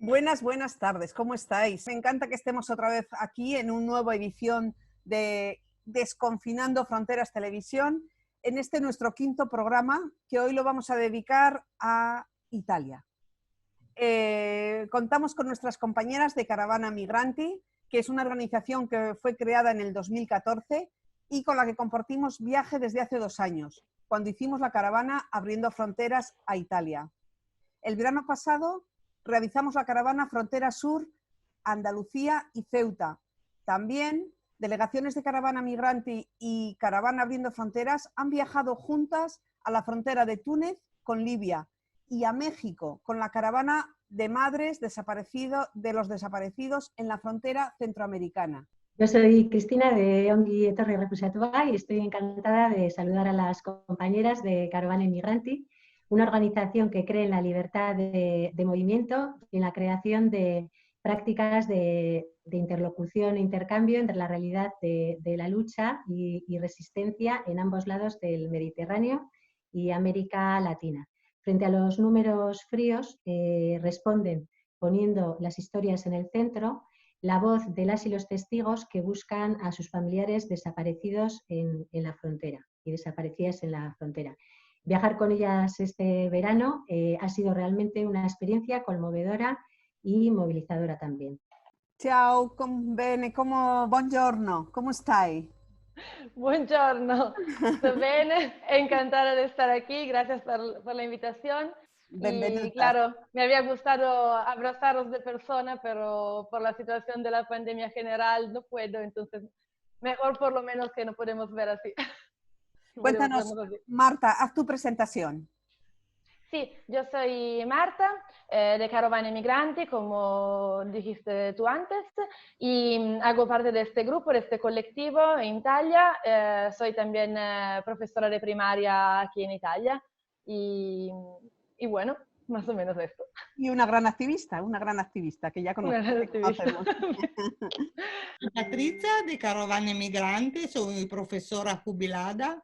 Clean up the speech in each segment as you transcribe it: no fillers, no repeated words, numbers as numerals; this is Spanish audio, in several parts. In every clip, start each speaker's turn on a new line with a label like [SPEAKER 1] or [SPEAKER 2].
[SPEAKER 1] Buenas tardes, ¿cómo estáis? Me encanta que estemos otra vez aquí en una nueva edición de Desconfinando Fronteras Televisión, en este nuestro quinto programa, que hoy lo vamos a dedicar a Italia. Contamos con nuestras compañeras de Caravana Migranti, que es una organización que fue creada en el 2014 y con la que compartimos viaje desde hace 2 años, cuando hicimos la caravana Abriendo Fronteras a Italia. El verano pasado realizamos la caravana Frontera Sur, Andalucía y Ceuta. También delegaciones de Caravana Migranti y Caravana Abriendo Fronteras han viajado juntas a la frontera de Túnez con Libia y a México con la caravana de madres de los desaparecidos en la frontera centroamericana.
[SPEAKER 2] Yo soy Cristina de Ongi Etorri Refusatua y estoy encantada de saludar a las compañeras de Caravana Migranti, una organización que cree en la libertad de movimiento y en la creación de prácticas de interlocución e intercambio entre la realidad de la lucha y resistencia en ambos lados del Mediterráneo y América Latina. Frente a los números fríos, responden poniendo las historias en el centro, la voz de las y los testigos que buscan a sus familiares desaparecidos en la frontera y desaparecidas en la frontera. Viajar con ellas este verano ha sido realmente una experiencia conmovedora y movilizadora también.
[SPEAKER 1] Ciao, bene, buongiorno, ¿cómo stai?
[SPEAKER 3] Buongiorno, sto bene, encantada de estar aquí, gracias por la invitación. Y
[SPEAKER 1] Benvenuta.
[SPEAKER 3] claro, me había gustado abrazaros de persona, pero por la situación de la pandemia general no puedo, entonces mejor por lo menos que no podemos ver así.
[SPEAKER 1] Cuéntanos, Marta, haz tu presentación.
[SPEAKER 3] Sí, yo soy Marta, de Caravana Migranti, como dijiste tú antes, y hago parte de este grupo, de este colectivo en Italia. Soy también profesora de primaria aquí en Italia y bueno, más o menos esto.
[SPEAKER 1] Y una gran activista que ya conocemos.
[SPEAKER 4] Patricia de Caravana Migrante, soy profesora jubilada,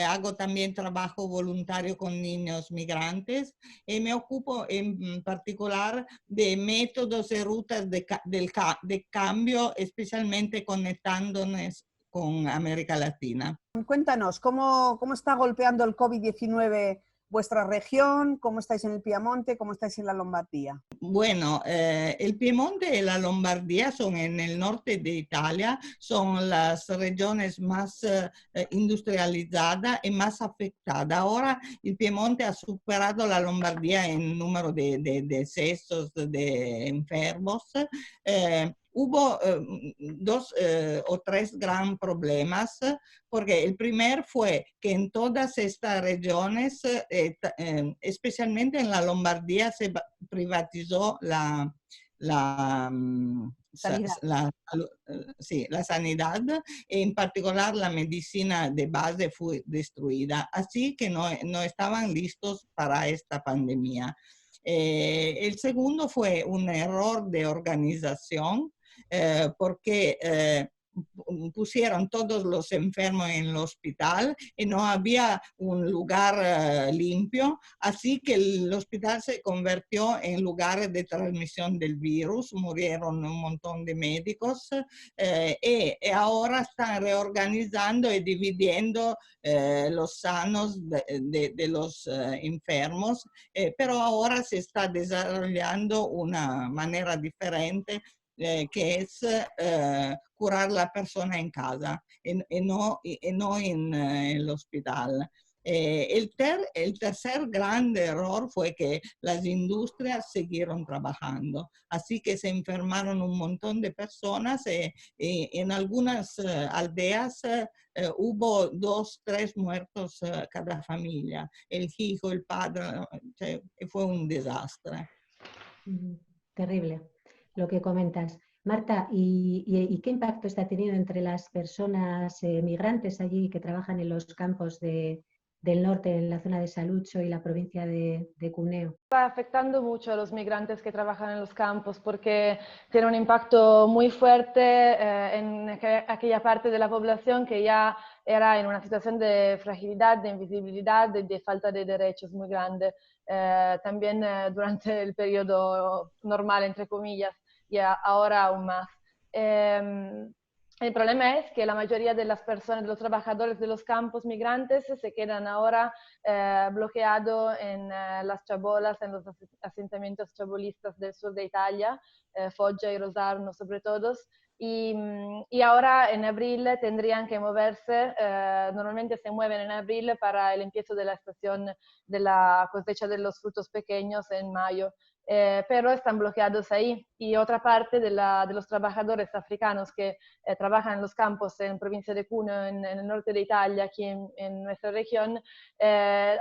[SPEAKER 4] hago también trabajo voluntario con niños migrantes y me ocupo en particular de métodos y rutas de cambio, especialmente conectándonos con América Latina.
[SPEAKER 1] Cuéntanos, ¿cómo está golpeando el COVID-19 vuestra región? ¿Cómo estáis en el Piamonte? ¿Cómo estáis en la Lombardía?
[SPEAKER 4] Bueno, el Piemonte y la Lombardía son en el norte de Italia, son las regiones más industrializadas y más afectadas. Ahora el Piemonte ha superado la Lombardía en número de decesos, de enfermos. Hubo 2 o 3 gran problemas, porque el primer fue que en todas estas regiones, especialmente en la Lombardía, se privatizó la sanidad e en particular la medicina de base fue destruida, así que no estaban listos para esta pandemia. El segundo fue un error de organización, porque pusieron todos los enfermos en el hospital y no había un lugar limpio, así que el hospital se convirtió en lugar de transmisión del virus, murieron un montón de médicos y ahora están reorganizando y dividiendo los sanos de los enfermos, pero ahora se está desarrollando una manera diferente que es curar la persona en casa y no en el hospital. El tercer grande error fue que las industrias siguieron trabajando, así que se enfermaron un montón de personas y en algunas aldeas hubo 2, 3 muertos cada familia, el hijo, el padre, fue un desastre.
[SPEAKER 2] Terrible lo que comentas. Marta, ¿y qué impacto está teniendo entre las personas migrantes allí que trabajan en los campos del norte, en la zona de Saluzzo y la provincia de Cuneo?
[SPEAKER 3] Está afectando mucho a los migrantes que trabajan en los campos porque tiene un impacto muy fuerte en aquella parte de la población que ya era en una situación de fragilidad, de invisibilidad, de falta de derechos muy grande, también durante el periodo normal, entre comillas, y ahora aún más. El problema es que la mayoría de las personas, de los trabajadores de los campos migrantes, se quedan ahora bloqueados en las chabolas, en los asentamientos chabolistas del sur de Italia, Foggia y Rosarno sobre todo. Y ahora en abril tendrían que moverse, normalmente se mueven en abril para el empiezo de la estación de la cosecha de los frutos pequeños en mayo. Pero están bloqueados ahí. Y otra parte de los trabajadores africanos que trabajan en los campos en provincia de Cuneo, en el norte de Italia, aquí en nuestra región,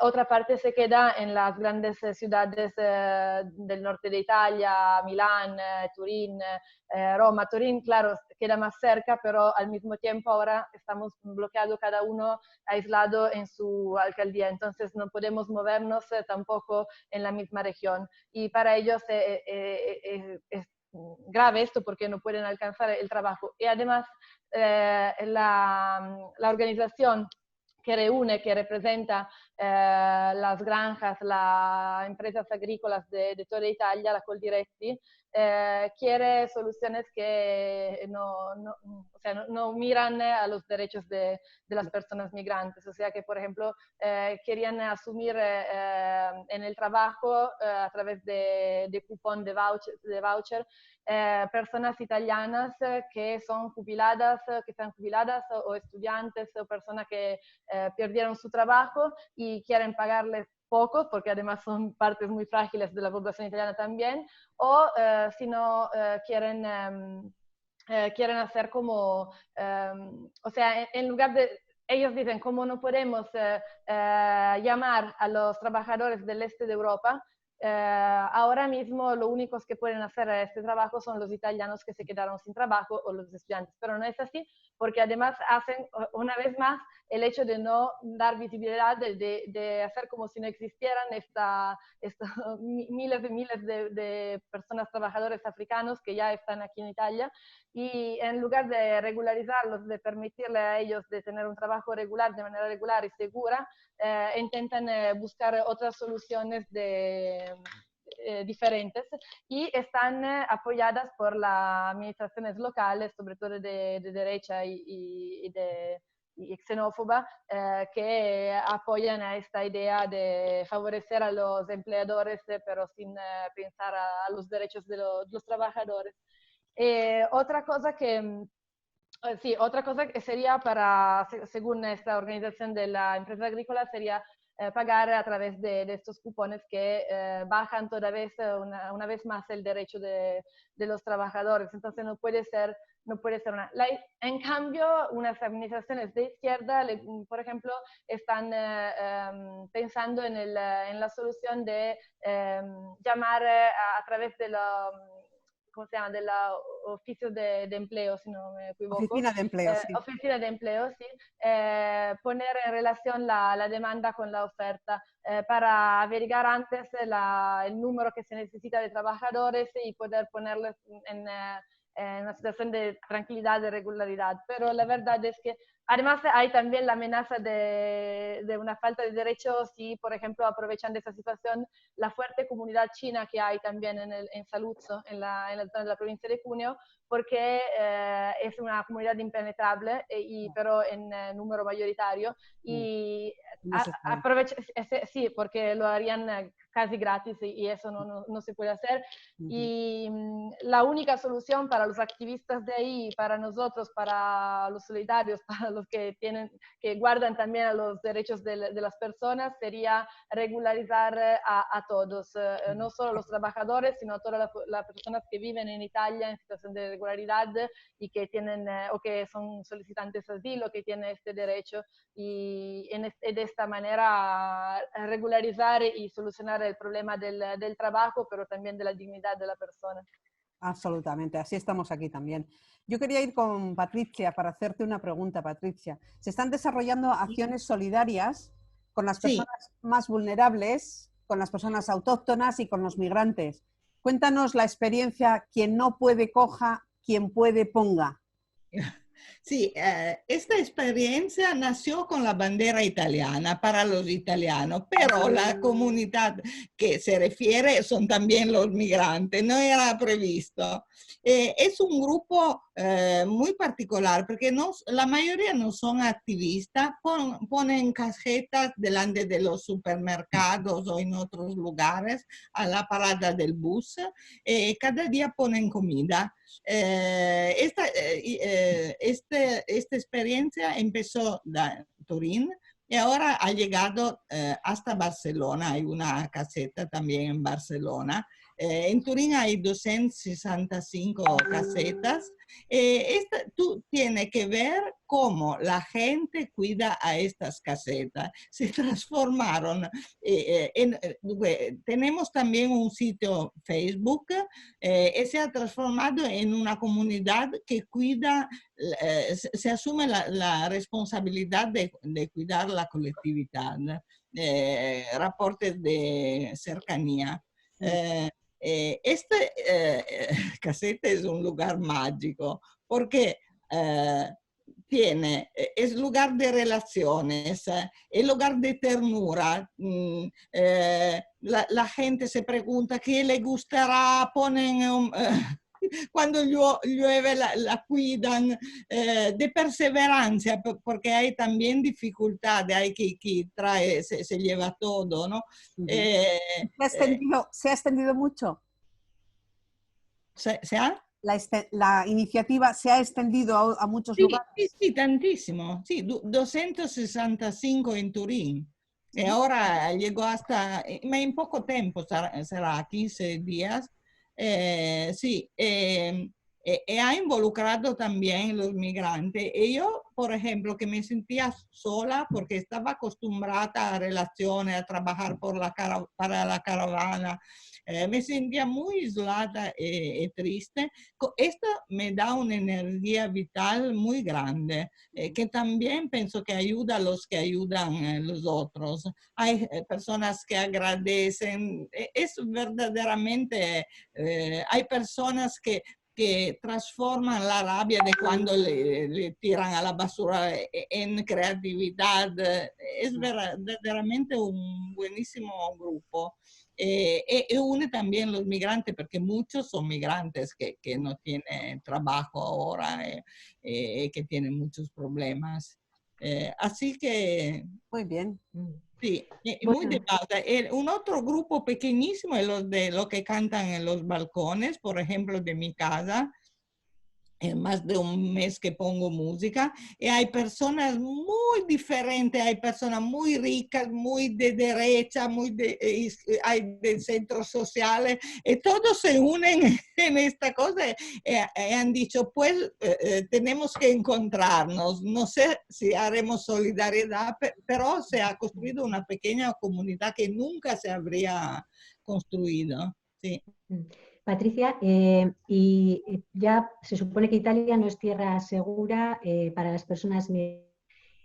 [SPEAKER 3] otra parte se queda en las grandes ciudades del norte de Italia, Milán, Turín, Roma. Turín, claro, queda más cerca, pero al mismo tiempo ahora estamos bloqueados cada uno aislado en su alcaldía, entonces no podemos movernos tampoco en la misma región. Y para ellos es grave esto porque no pueden alcanzar el trabajo. Y además la organización que reúne, que representa las granjas, las empresas agrícolas de toda Italia, la Coldiretti, quiere soluciones que no miran a los derechos de las personas migrantes. O sea que, por ejemplo, querían asumir en el trabajo a través de cupón de voucher personas italianas que son jubiladas, que están jubiladas o estudiantes o personas que perdieron su trabajo y quieren pagarles poco, porque además son partes muy frágiles de la población italiana también, o si no quieren hacer como, o sea, en lugar de, ellos dicen, como no podemos llamar a los trabajadores del este de Europa, ahora mismo lo únicos que pueden hacer este trabajo son los italianos que se quedaron sin trabajo o los estudiantes, pero no es así, porque además hacen una vez más el hecho de no dar visibilidad, de hacer como si no existieran miles y miles de personas, trabajadores africanos que ya están aquí en Italia, y en lugar de regularizarlos, de permitirle a ellos de tener un trabajo regular, de manera regular y segura, intentan buscar otras soluciones diferentes y están apoyadas por las administraciones locales, sobre todo de derecha y xenófoba, que apoyan a esta idea de favorecer a los empleadores, pero sin pensar a los derechos de los trabajadores. Otra cosa que sería según esta organización de la empresa agrícola, sería pagar a través de estos cupones que bajan toda vez, una vez más el derecho de los trabajadores. Entonces no puede ser una... En cambio, unas administraciones de izquierda, por ejemplo, están pensando en la solución de llamar a través de la... ¿cómo se llama? Del oficio de empleo, si no me equivoco.
[SPEAKER 1] Oficina de empleo, sí.
[SPEAKER 3] Oficina de empleo, sí. Poner en relación la demanda con la oferta para averiguar antes el número que se necesita de trabajadores y poder ponerlos en una situación de tranquilidad, de regularidad. Pero la verdad es que además hay también la amenaza de una falta de derechos si, por ejemplo, aprovechan de esa situación la fuerte comunidad china que hay también en Saluzzo, en la zona de la provincia de Cuneo, porque es una comunidad impenetrable, pero en número mayoritario. Y sí, porque lo harían casi gratis y eso no se puede hacer. Y la única solución para los activistas de ahí, para nosotros, para los solidarios, para los que guardan también a los derechos de las personas, sería regularizar a todos, no solo los trabajadores, sino a todas las personas que viven en Italia en situación de regularidad y que tienen o que son solicitantes de asilo, que tienen este derecho, y de esta manera regularizar y solucionar el problema del trabajo, pero también de la dignidad de la persona.
[SPEAKER 1] Absolutamente, así estamos aquí también. Yo quería ir con Patricia para hacerte una pregunta, Patricia. Se están desarrollando acciones solidarias con las personas más vulnerables, con las personas autóctonas y con los migrantes. Cuéntanos la experiencia, quien no puede coja, quien puede ponga.
[SPEAKER 4] Sí, esta experiencia nació con la bandera italiana para los italianos, pero la comunidad que se refiere son también los migrantes, no era previsto. Es un grupo muy particular porque la mayoría no son activistas, ponen cajetas delante de los supermercados o en otros lugares a la parada del bus, cada día ponen comida. Esta experiencia empezó en Turín y ahora ha llegado hasta Barcelona. Hay una caseta también en Barcelona. En Turín hay 265 casetas. Tú tienes que ver cómo la gente cuida a estas casetas. Se transformaron. Tenemos también un sitio Facebook se ha transformado en una comunidad que cuida, se asume la responsabilidad de cuidar la colectividad, reportes de cercanía. Este caseta es un lugar mágico porque es lugar de relaciones, es lugar de ternura. La gente se pregunta qué le gustará, ponen cuando llueve la cuidan, de perseverancia, porque hay también dificultades, hay que trae, se lleva todo, ¿no?
[SPEAKER 1] ¿Se ha extendido mucho?
[SPEAKER 4] ¿Se ha?
[SPEAKER 1] La iniciativa se ha extendido a muchos lugares.
[SPEAKER 4] Sí, tantísimo. Sí, 265 en Turín. Y ahora llegó hasta, en poco tiempo, será 15 días. Sí, ha involucrado también los migrantes. Y yo, por ejemplo, que me sentía sola porque estaba acostumbrada a relaciones, a trabajar para la caravana. Me sentía muy aislada y triste. Esto me da una energía vital muy grande, que también pienso que ayuda a los que ayudan a los otros. Hay personas que agradecen. Es verdaderamente, hay personas que transforman la rabia de cuando le tiran a la basura en creatividad. Es verdaderamente un buenísimo grupo. Y une también los migrantes, porque muchos son migrantes que no tienen trabajo ahora, que tienen muchos problemas. Así que...
[SPEAKER 1] Muy bien.
[SPEAKER 4] Sí,
[SPEAKER 2] Bueno.
[SPEAKER 4] muy de pausa. Un otro grupo pequeñísimo es los que cantan en los balcones, por ejemplo, de mi casa. Más de un mes que pongo música y hay personas muy diferentes, hay personas muy ricas, muy de derecha, hay de centros sociales y todos se unen en esta cosa y han dicho pues tenemos que encontrarnos, no sé si haremos solidaridad, pero se ha construido una pequeña comunidad que nunca se habría construido. Sí.
[SPEAKER 2] Patricia, y ya se supone que Italia no es tierra segura para las personas.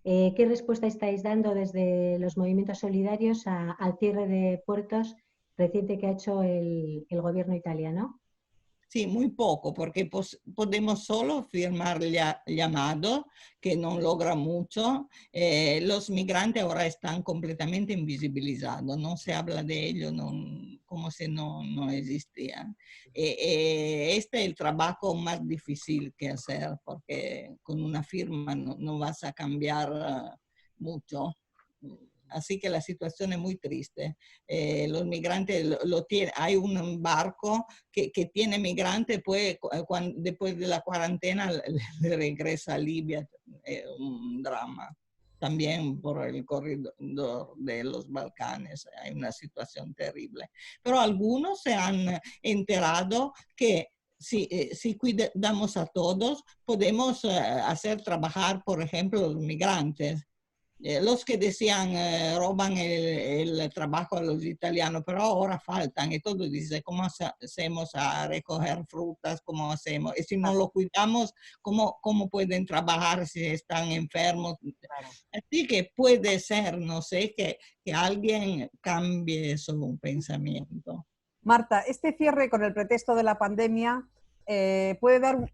[SPEAKER 2] ¿Qué respuesta estáis dando desde los movimientos solidarios al cierre de puertos reciente que ha hecho el gobierno italiano?
[SPEAKER 4] Sí, muy poco, porque podemos solo firmar llamados, que no logra mucho. Los migrantes ahora están completamente invisibilizados, no se habla de ellos como si no existían. Este es el trabajo más difícil que hacer, porque con una firma no vas a cambiar mucho. Así que la situación es muy triste. Los migrantes hay un barco que tiene migrantes, pues, después de la cuarentena le regresa a Libia. Un drama. También por el corredor de los Balcanes hay una situación terrible. Pero algunos se han enterado que si cuidamos a todos, podemos hacer trabajar, por ejemplo, los migrantes. Los que decían roban el trabajo a los italianos, pero ahora faltan y todos dicen, ¿cómo hacemos a recoger frutas? ¿Cómo hacemos? Y si no lo cuidamos, ¿cómo pueden trabajar si están enfermos? Claro. Así que puede ser, no sé, que alguien cambie su pensamiento.
[SPEAKER 1] Marta, este cierre con el pretexto de la pandemia puede dar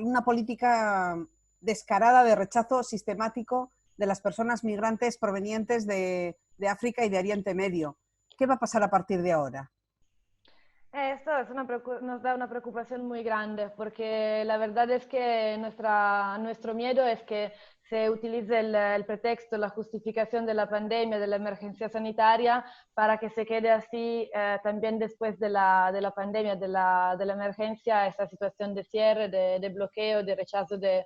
[SPEAKER 1] una política descarada de rechazo sistemático de las personas migrantes provenientes de África y de Oriente Medio. ¿Qué va a pasar a partir de ahora?
[SPEAKER 3] Esto es nos da una preocupación muy grande porque la verdad es que nuestro miedo es que se utilice el pretexto, la justificación de la pandemia, de la emergencia sanitaria, para que se quede así también después de la pandemia, de la emergencia, esta situación de cierre, de bloqueo, de rechazo de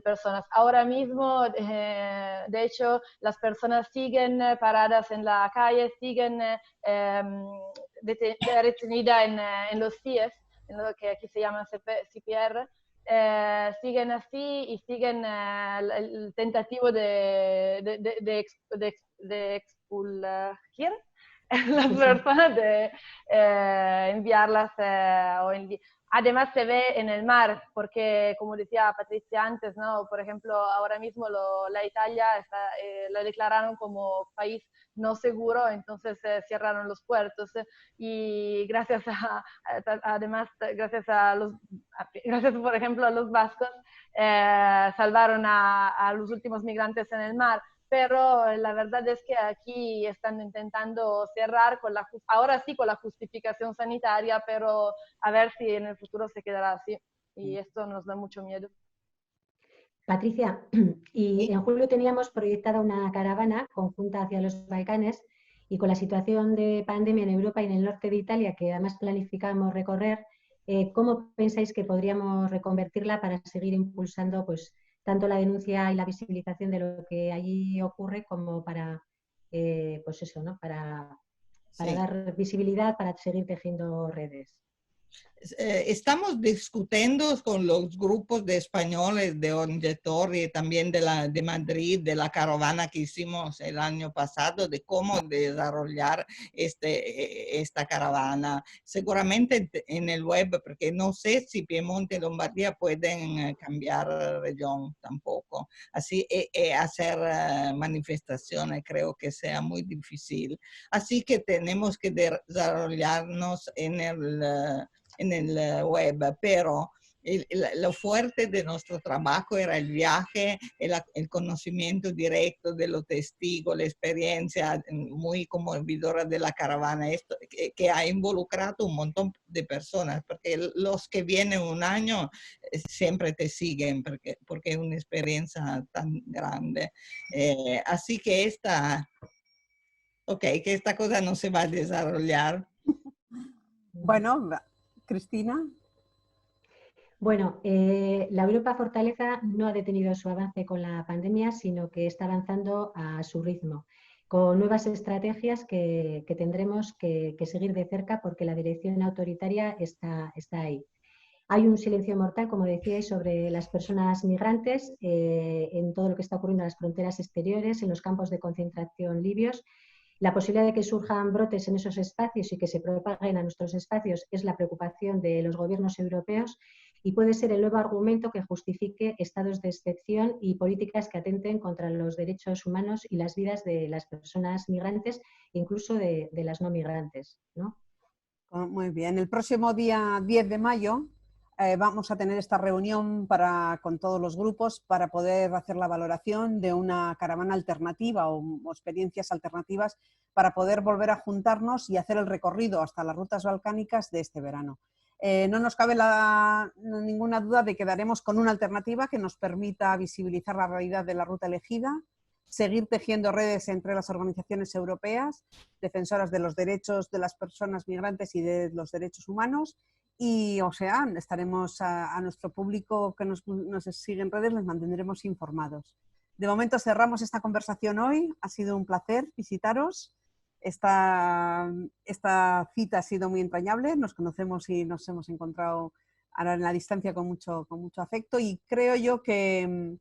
[SPEAKER 3] personas. Ahora mismo, de hecho, las personas siguen paradas en la calle, siguen retenida en los CIES, en lo que aquí se llaman CPR, siguen así y siguen el tentativo de expulgar las personas, de enviarlas Además se ve en el mar, porque como decía Patricia antes, ¿no? Por ejemplo, ahora mismo la Italia la declararon como país no seguro, entonces cerraron los puertos y gracias además, gracias por ejemplo a los vascos, salvaron a los últimos migrantes en el mar. Pero la verdad es que aquí están intentando cerrar ahora sí con la justificación sanitaria, pero a ver si en el futuro se quedará así. Y esto nos da mucho miedo.
[SPEAKER 2] Patricia, y en julio teníamos proyectada una caravana conjunta hacia los Balcanes y con la situación de pandemia en Europa y en el norte de Italia, que además planificamos recorrer, ¿cómo pensáis que podríamos reconvertirla para seguir impulsando pues, tanto la denuncia y la visibilización de lo que allí ocurre como para, pues eso, ¿no? para dar visibilidad, para seguir tejiendo redes?
[SPEAKER 4] Estamos discutiendo con los grupos de españoles de Ongetorri y también de Madrid, de la caravana que hicimos el año pasado, de cómo desarrollar esta caravana. Seguramente en el web, porque no sé si Piemonte y Lombardía pueden cambiar región tampoco. Así hacer manifestaciones creo que sea muy difícil. Así que tenemos que desarrollarnos en el web, pero lo fuerte de nuestro trabajo era el viaje, el conocimiento directo de los testigos, la experiencia muy conmovedora de la caravana, esto, que ha involucrado un montón de personas, porque los que vienen un año siempre te siguen, porque es una experiencia tan grande. Así que esta cosa no se va a desarrollar.
[SPEAKER 1] Bueno, Cristina.
[SPEAKER 2] Bueno, la Europa Fortaleza no ha detenido su avance con la pandemia, sino que está avanzando a su ritmo, con nuevas estrategias que tendremos que seguir de cerca porque la dirección autoritaria está ahí. Hay un silencio mortal, como decíais, sobre las personas migrantes en todo lo que está ocurriendo en las fronteras exteriores, en los campos de concentración libios. La posibilidad de que surjan brotes en esos espacios y que se propaguen a nuestros espacios es la preocupación de los gobiernos europeos y puede ser el nuevo argumento que justifique estados de excepción y políticas que atenten contra los derechos humanos y las vidas de las personas migrantes, incluso de las no migrantes, ¿no?
[SPEAKER 1] Muy bien. El próximo día 10 de mayo vamos a tener esta reunión con todos los grupos para poder hacer la valoración de una caravana alternativa o experiencias alternativas para poder volver a juntarnos y hacer el recorrido hasta las rutas balcánicas de este verano. No nos cabe ninguna duda de que daremos con una alternativa que nos permita visibilizar la realidad de la ruta elegida, seguir tejiendo redes entre las organizaciones europeas, defensoras de los derechos de las personas migrantes y de los derechos humanos. Y, o sea, estaremos a nuestro público que nos sigue en redes, les mantendremos informados. De momento cerramos esta conversación hoy. Ha sido un placer visitaros. Esta cita ha sido muy entrañable. Nos conocemos y nos hemos encontrado ahora en la distancia con mucho afecto. Y creo yo que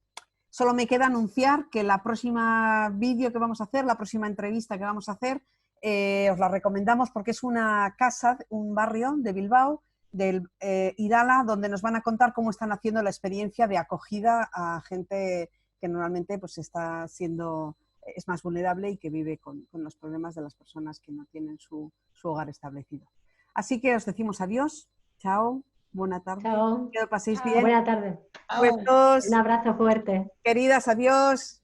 [SPEAKER 1] solo me queda anunciar que la próxima vídeo que vamos a hacer, la próxima entrevista que vamos a hacer, os la recomendamos porque es una casa, un barrio de Bilbao, del Irala, donde nos van a contar cómo están haciendo la experiencia de acogida a gente que normalmente pues, es más vulnerable y que vive con los problemas de las personas que no tienen su hogar establecido. Así que os decimos adiós, chao, buena tarde,
[SPEAKER 2] Chao.
[SPEAKER 1] que lo paséis
[SPEAKER 3] Chao.
[SPEAKER 1] bien.
[SPEAKER 2] Buena tarde.
[SPEAKER 1] Pues todos,
[SPEAKER 2] Un abrazo fuerte.
[SPEAKER 1] queridas, adiós.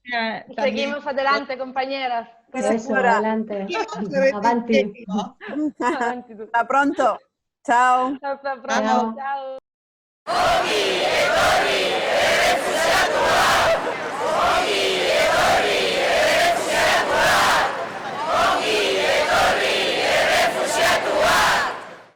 [SPEAKER 3] Seguimos adelante, compañeras.
[SPEAKER 2] Eso, adelante. Avanti.
[SPEAKER 3] Avanti tu.
[SPEAKER 1] Hasta pronto. Chao.
[SPEAKER 3] Hasta pronto.
[SPEAKER 2] Ciao.
[SPEAKER 3] Ciao.
[SPEAKER 5] Oggi e torni e refusiato